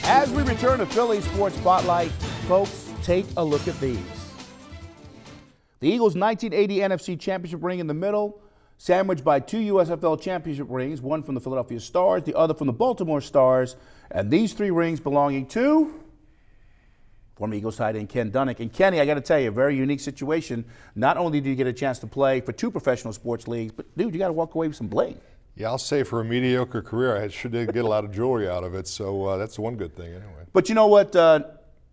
As we return to Philly Sports Spotlight, folks, take a look at these. The Eagles' 1980 NFC Championship ring in the middle, sandwiched by two USFL Championship rings, one from the Philadelphia Stars, the other from the Baltimore Stars, and these three rings belonging to former Eagles tight end Ken Dunek. And Kenny, I got to tell you, a very unique situation. Not only do you get a chance to play for two professional sports leagues, but dude, you got to walk away with some bling. Yeah, I'll say for a mediocre career, I sure did get a lot of jewelry out of it, so that's one good thing anyway. But you know what?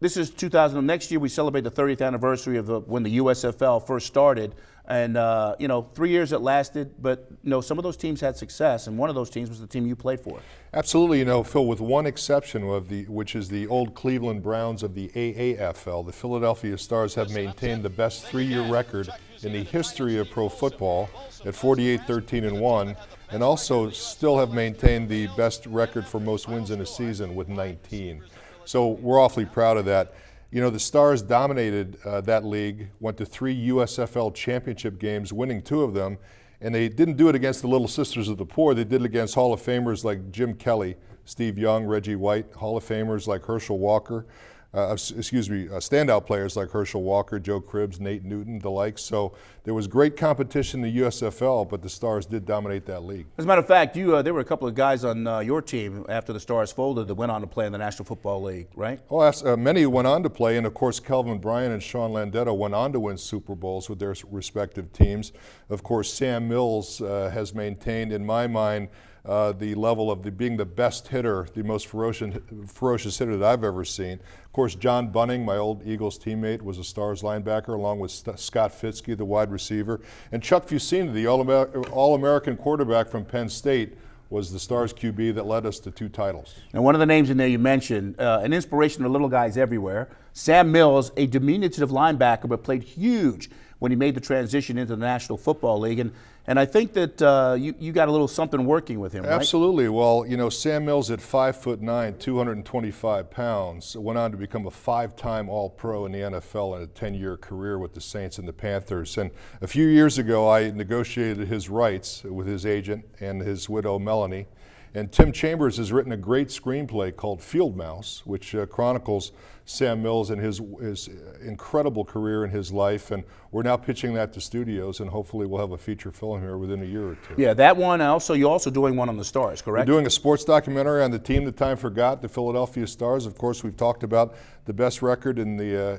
This is 2000. Next year, we celebrate the 30th anniversary of when the USFL first started. And, 3 years it lasted, but, some of those teams had success, and one of those teams was the team you played for. Absolutely, Phil, with one exception, which is the old Cleveland Browns of the AAFL. The Philadelphia Stars have maintained the best three-year record in the history of pro football at 48-13-1, and also still have maintained the best record for most wins in a season with 19. So we're awfully proud of that. The Stars dominated that league, went to 3 USFL championship games, winning 2 of them, and they didn't do it against the Little Sisters of the Poor. They did it against Hall of Famers like Jim Kelly, Steve Young, Reggie White, Hall of Famers like Herschel Walker, standout players like Herschel Walker, Joe Cribbs, Nate Newton, the likes. So there was great competition in the USFL, but the Stars did dominate that league. As a matter of fact, there were a couple of guys on your team after the Stars folded that went on to play in the National Football League, right? Oh, many went on to play, and of course Kelvin Bryant and Sean Landeta went on to win Super Bowls with their respective teams. Of course, Sam Mills has maintained, in my mind, the level of being the best hitter, the most ferocious hitter that I've ever seen. Of course, John Bunning, my old Eagles teammate, was a Stars linebacker, along with Scott Fitzke, the wide receiver. And Chuck Fusina, the All-American quarterback from Penn State, was the Stars QB that led us to 2 titles. And one of the names in there you mentioned, an inspiration to little guys everywhere, Sam Mills, a diminutive linebacker, but played huge when he made the transition into the National Football League. And I think that you got a little something working with him, right? Absolutely. Well, Sam Mills at 5'9", 225 pounds, went on to become a 5-time All-Pro in the NFL in a 10-year career with the Saints and the Panthers. And a few years ago, I negotiated his rights with his agent and his widow, Melanie. And Tim Chambers has written a great screenplay called Field Mouse, which chronicles Sam Mills and his incredible career in his life. And we're now pitching that to studios, and hopefully we'll have a feature film here within a year or 2. Yeah, that one. Also, you're also doing one on the Stars, correct? We're doing a sports documentary on the team that time forgot, the Philadelphia Stars. Of course, we've talked about the best record in the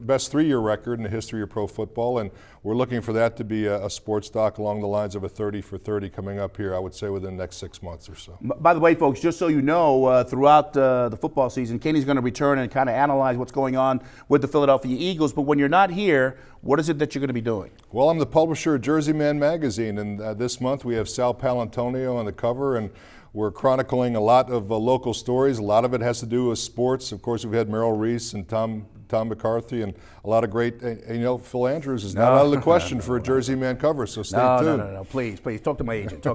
best 3-year record in the history of pro football, and we're looking for that to be a sports doc along the lines of a 30 for 30 coming up here, I would say, within the next 6 months or so. By the way, folks, just so you know, throughout the football season, Kenny's going to return and kind of analyze what's going on with the Philadelphia Eagles. But when you're not here, what is it that you're going to be doing? Well, I'm the publisher of Jersey Man magazine, and this month we have Sal Paolantonio on the cover, and we're chronicling a lot of local stories. A lot of it has to do with sports. Of course, we've had Merrill Reese and Tom McCarthy and a lot of great, Phil Andrews is not out of the question for a Jersey Man cover, so stay tuned. No, please, talk to my agent,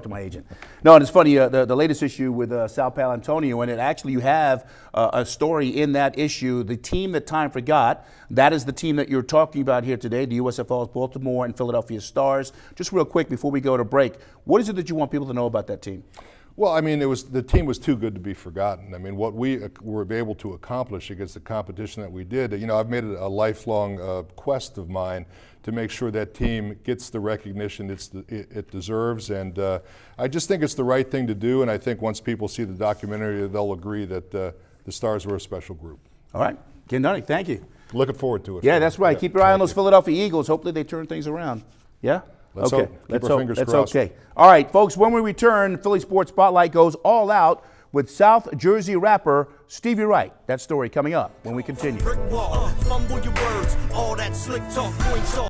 No, and it's funny, the latest issue with Sal Paolantonio, and actually you have a story in that issue, the team that time forgot. That is the team that you're talking about here today, the USFL's Baltimore and Philadelphia Stars. Just real quick before we go to break, what is it that you want people to know about that team? Well, the team was too good to be forgotten. What we were able to accomplish against the competition that we did, I've made it a lifelong quest of mine to make sure that team gets the recognition it deserves. And I just think it's the right thing to do. And I think once people see the documentary, they'll agree that the Stars were a special group. All right. Ken Dunek, thank you. Looking forward to it. Yeah, that's right. Keep your eye on those Philadelphia Eagles. Hopefully they turn things around. Yeah? Let's hope. Keep our fingers crossed. Okay. All right, folks, when we return, Philly Sports Spotlight goes all out with South Jersey rapper Stevie Wright. That story coming up when we continue. Brick wall, fumble your words, all that slick talk points off.